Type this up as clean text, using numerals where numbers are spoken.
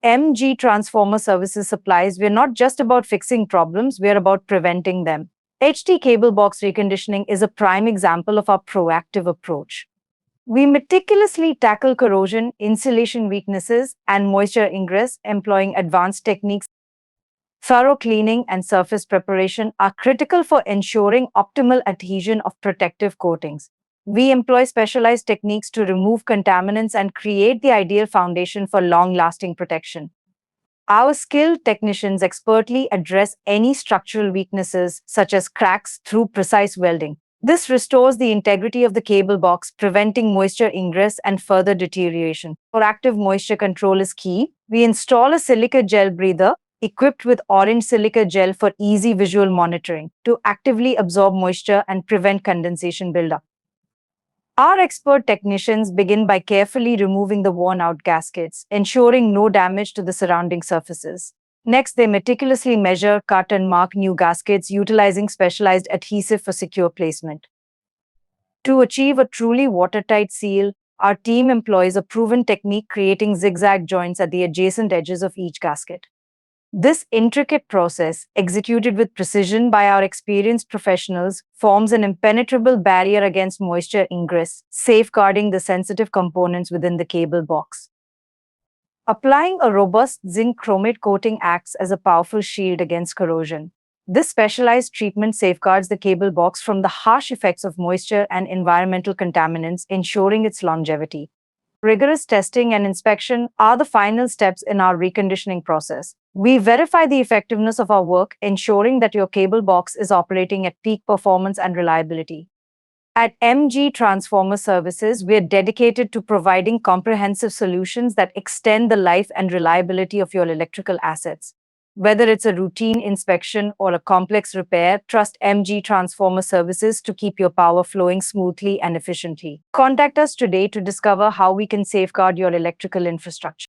MG Transformer Services Supplies, we're not just about fixing problems, we're about preventing them. HT cable box reconditioning is a prime example of our proactive approach. We meticulously tackle corrosion, insulation weaknesses, and moisture ingress, employing advanced techniques. Thorough cleaning and surface preparation are critical for ensuring optimal adhesion of protective coatings. We employ specialized techniques to remove contaminants and create the ideal foundation for long-lasting protection. Our skilled technicians expertly address any structural weaknesses, such as cracks, through precise welding. This restores the integrity of the cable box, preventing moisture ingress and further deterioration. Proactive moisture control is key. We install a silica gel breather equipped with orange silica gel for easy visual monitoring to actively absorb moisture and prevent condensation buildup. Our expert technicians begin by carefully removing the worn-out gaskets, ensuring no damage to the surrounding surfaces. Next, they meticulously measure, cut, and mark new gaskets, utilizing specialized adhesive for secure placement. To achieve a truly watertight seal, our team employs a proven technique, creating zigzag joints at the adjacent edges of each gasket. This intricate process, executed with precision by our experienced professionals, forms an impenetrable barrier against moisture ingress, safeguarding the sensitive components within the cable box. Applying a robust zinc chromate coating acts as a powerful shield against corrosion. This specialized treatment safeguards the cable box from the harsh effects of moisture and environmental contaminants, ensuring its longevity. Rigorous testing and inspection are the final steps in our reconditioning process. We verify the effectiveness of our work, ensuring that your cable box is operating at peak performance and reliability. At MG Transformer Services, we are dedicated to providing comprehensive solutions that extend the life and reliability of your electrical assets. Whether it's a routine inspection or a complex repair, trust MG Transformer Services to keep your power flowing smoothly and efficiently. Contact us today to discover how we can safeguard your electrical infrastructure.